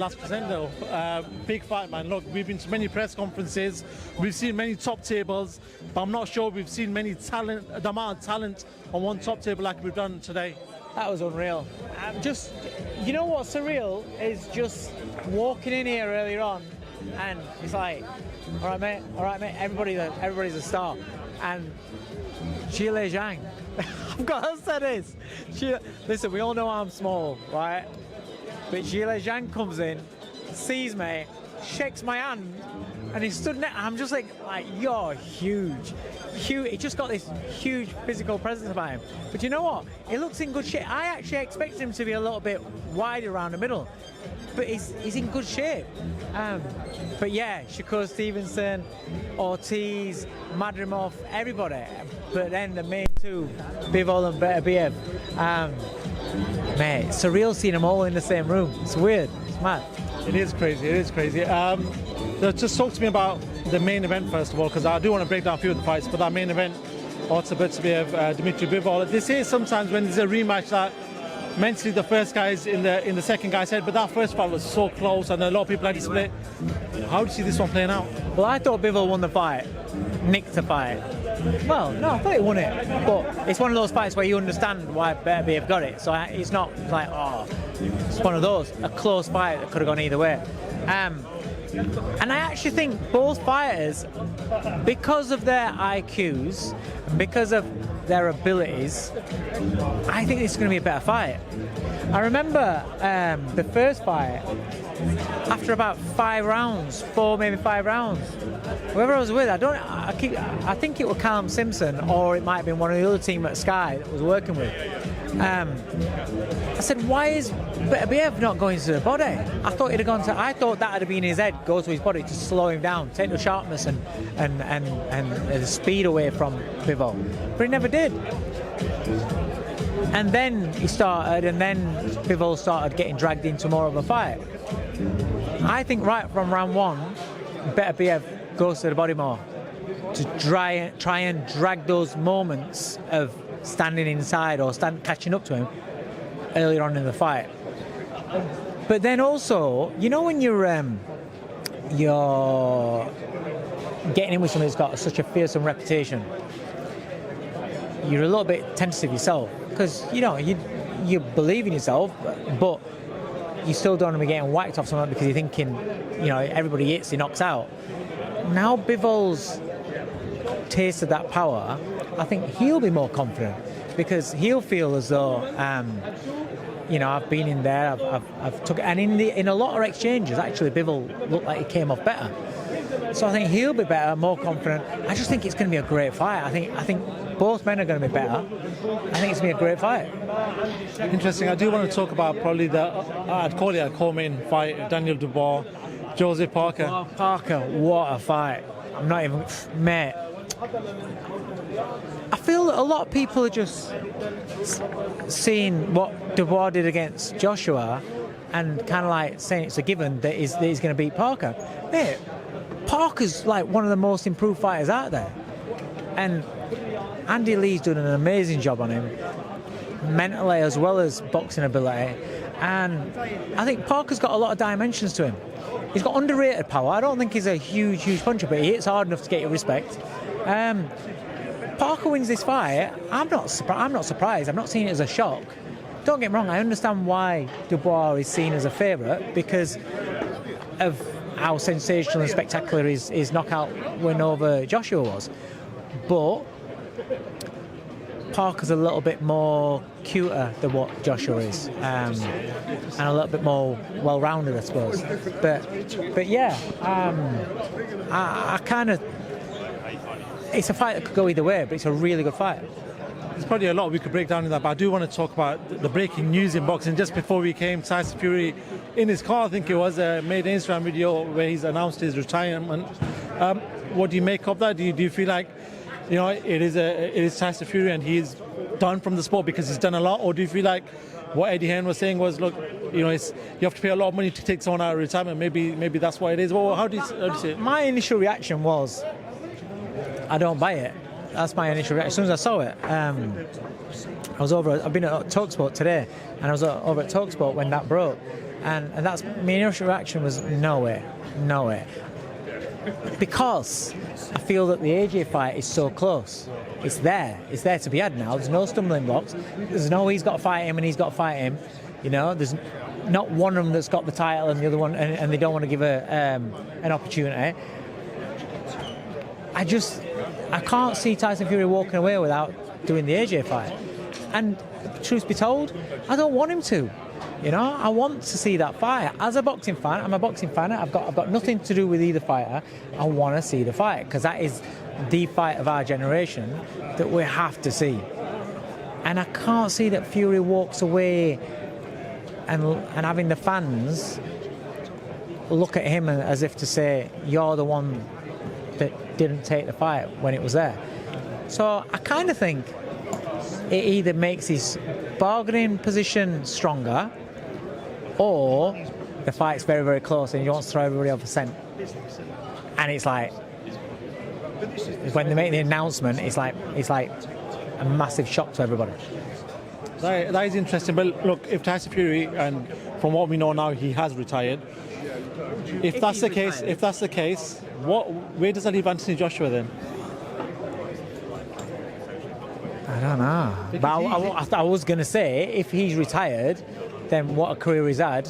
Last presenter, big fight, man. Look, we've been to many press conferences, we've seen many top tables, but I'm not sure we've seen many talent, the amount of talent on one top table like we've done today. That was unreal. You know what's surreal is just walking in here earlier on, and it's like, all right, mate, everybody's a star, and Zhile Zhang. I've got to say this. Listen, we all know I'm small, right? But Zhile Zhang comes in, sees me, shakes my hand, and he stood next. I'm just like, you're huge. He just got this huge physical presence about him. But you know what? He looks in good shape. I actually expected him to be a little bit wider around the middle, but he's in good shape. But yeah, Shakur Stevenson, Ortiz, Madrimov, everybody. But then the main two, Bivol and Beterbiev. Mate, it's surreal seeing them all in the same room. It's weird. It's mad. It is crazy. It is crazy. Just talk to me about the main event first of all, because I do want to break down a few of the fights. But that main event, Beterbiev, Dimitri Bivol. This is sometimes when there's a rematch that mentally the first guy is in the second guy's head, but that first fight was so close, and a lot of people had to split. How do you see this one playing out? Well, I thought Bivol won the fight, nicked the fight. Well, no, I thought he won it, but it's one of those fights where you understand why Beterbiev got it. So it's not like, oh, it's one of those, a close fight that could have gone either way. And I actually think both fighters, because of their IQs, because of their abilities, I think this is going to be a better fight. I remember the first fight, after about 5 rounds, 4, maybe 5 rounds, whoever I was with, I think it was Callum Simpson, or it might have been one of the other team at Sky that was working with. I said, why is Beterbiev not going to the body? I thought that would have been his head, go to his body to slow him down, take the sharpness and the speed away from Bivol. But he never did. And then Bivol started getting dragged into more of a fight. I think right from round 1, Beterbiev goes to the body more to try and drag those moments of standing inside or catching up to him earlier on in the fight. But then also, you know, when you're getting in with somebody who's got such a fearsome reputation, you're a little bit tentative yourself, because you believe in yourself, but you still don't want to be getting whacked off someone because you're thinking, everybody hits, he knocks out. Now Bivol's tasted that power, I think he'll be more confident, because he'll feel as though, I've been in there, I've took it, and in a lot of exchanges, actually Bivol looked like he came off better. So I think he'll be better, more confident. I just think it's going to be a great fight. I think both men are going to be better. I think it's going to be a great fight. Interesting. I do want to talk about probably I'd call it a co-main fight, Daniel Dubois, Joseph Parker. What a fight. I'm not even, mate. I feel that a lot of people are just seeing what Dubois did against Joshua and kind of like saying it's a given that he's going to beat Parker. Mate, Parker's like one of the most improved fighters out there. And Andy Lee's doing an amazing job on him, mentally as well as boxing ability. And I think Parker's got a lot of dimensions to him. He's got underrated power. I don't think he's a huge puncher, but he hits hard enough to get your respect. Parker wins this fight. I'm not surprised. I'm not seeing it as a shock. Don't get me wrong, I understand why Dubois is seen as a favourite because of how sensational and spectacular his knockout win over Joshua was. But Parker's a little bit more cuter than what Joshua is, and a little bit more well-rounded, I suppose. But yeah, I kind of. It's a fight that could go either way, but it's a really good fight. There's probably a lot we could break down in that, but I do want to talk about the breaking news in boxing. Just before we came, Tyson Fury, in his car, I think it was, made an Instagram video where he's announced his retirement. What do you make of that? Do you feel like, it is Tyson Fury and he's done from the sport because he's done a lot, or do you feel like what Eddie Hearn was saying was, look, you have to pay a lot of money to take someone out of retirement? Maybe that's what it is. Well, how do you see it? My initial reaction was, I don't buy it. That's my initial reaction. As soon as I saw it, I've been at TalkSport today, and I was over at TalkSport when that broke, And that's my initial reaction was no way. Because I feel that the AJ fight is so close. It's there to be had now. There's no stumbling blocks. There's no he's got to fight him and he's got to fight him. You know, there's not one of them that's got the title and the other one, and they don't want to give an opportunity. I can't see Tyson Fury walking away without doing the AJ fight. And truth be told, I don't want him to. You know, I want to see that fight. As a boxing fan, I'm a boxing fan. I've got nothing to do with either fighter. I want to see the fight because that is the fight of our generation that we have to see. And I can't see that Fury walks away and having the fans look at him as if to say, you're the one that didn't take the fight when it was there. So I kind of think it either makes his bargaining position stronger or the fight's very, very close and he wants to throw everybody off a scent. And it's like, when they make the announcement, it's like a massive shock to everybody. That is interesting. But look, if Tyson Fury, and from what we know now, he has retired. If that's the case, where does that leave Anthony Joshua then? I don't know. But I was going to say, if he's retired, then what a career he's had,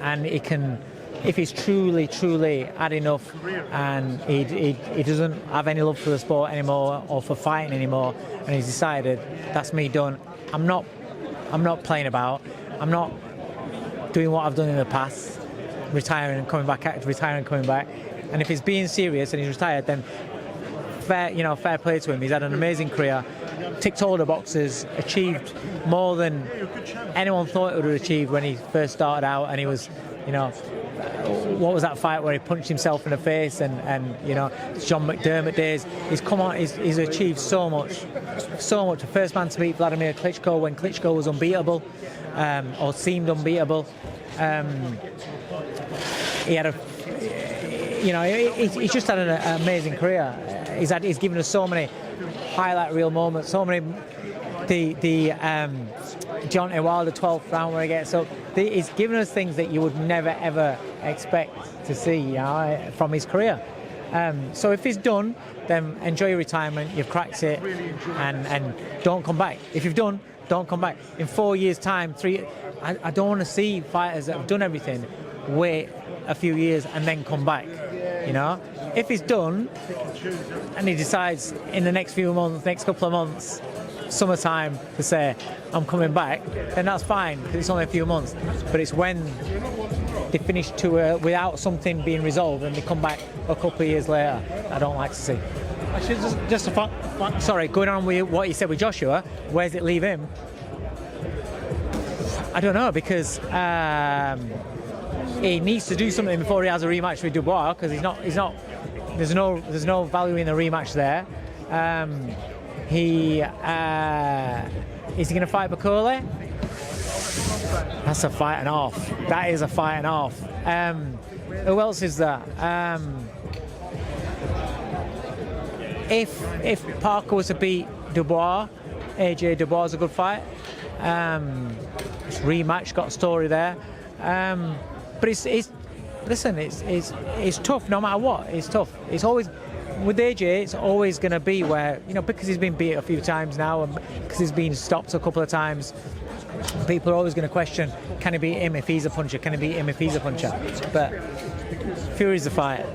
and he can, if he's truly had enough, and he doesn't have any love for the sport anymore or for fighting anymore, and he's decided that's me done. I'm not playing about. I'm not doing what I've done in the past, retiring and coming back. And if he's being serious and he's retired, then fair play to him. He's had an amazing career, ticked all the boxes, achieved more than anyone thought he would have achieved when he first started out. And he was, what was that fight where he punched himself in the face and John McDermott days. He's come on, he's achieved so much. The first man to beat Vladimir Klitschko when Klitschko was unbeatable, or seemed unbeatable. He had he's just had an amazing career. He's given us so many highlight reel moments, so many the Deontay Wilder 12th round where he gets up. He's given us things that you would never ever expect to see from his career. So if he's done, then enjoy your retirement. You've cracked it, and don't come back. If you've done, don't come back. In 4 years' time, I don't want to see fighters that have done everything wait a few years and then come back. If he's done and he decides in the next couple of months, summertime, to say I'm coming back, then that's fine because it's only a few months. But it's when they finish without something being resolved and they come back a couple of years later, I don't like to see. Sorry, going on with what you said with Joshua, where does it leave him? I don't know, because he needs to do something before he has a rematch with Dubois, because he's not. There's no value in the rematch there. Is he going to fight Bakole? That's a fight and off. That is a fight and off. Who else is there? If Parker was to beat Dubois, AJ Dubois is a good fight. It's rematch, got a story there. But it's tough no matter what. It's tough. It's always, with AJ, it's always going to be where, because he's been beat a few times now and because he's been stopped a couple of times, people are always going to question, can he beat him if he's a puncher? Can he beat him if he's a puncher? But Fury's the fighter.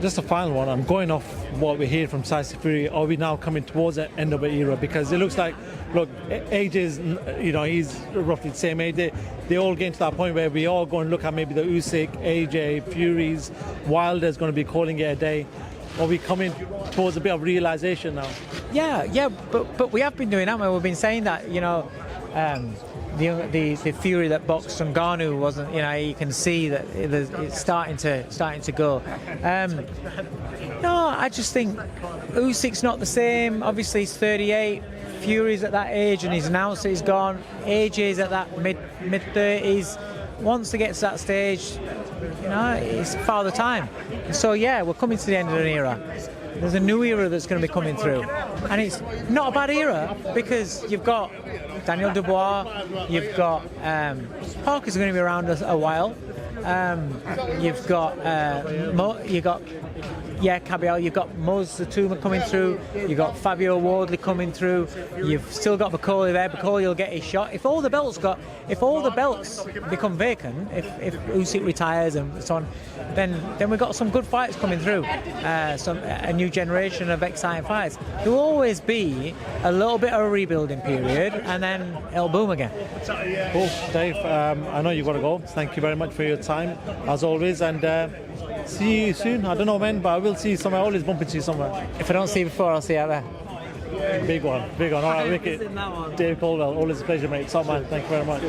Just a final one. I'm going off what we hear from Tyson Fury. Are we now coming towards the end of the era? Because it looks like, AJ's, he's roughly the same age. They all getting to that point where we all go and look at maybe the Usyk, AJ, Fury's, Wilder's going to be calling it a day. Are we coming towards a bit of realization now? Yeah, but we have been doing that. We've been saying that, the Fury that boxed Ngannou wasn't, you can see that it's starting to go. No, I just think Usyk's not the same. Obviously, he's 38. Fury's at that age, and he's announced that he's gone. AJ's at that mid-30s. Once he gets to that stage, it's Father Time. So yeah, we're coming to the end of an era. There's a new era that's going to be coming through, and it's not a bad era because you've got Daniel Dubois, you've got Parker's going to be around a while. You've got Cabial, you've got Moz Zatuma coming through, you've got Fabio Wardley coming through, you've still got Bacoli there. Bacoli will get his shot. If all the belts become vacant, if Usyk retires and so on, then we've got some good fights coming through. A new generation of exciting fights. There will always be a little bit of a rebuilding period, and then it'll boom again. Cool, Dave. I know you've got to go. Thank you very much for your time, as always, and see you soon. I don't know when, but I will see you somewhere. I always bump into you somewhere. If I don't see you before, I'll see you out there. Big one. All right, Ricky. Dave Coldwell, always a pleasure, mate. Top man. Thank you very much.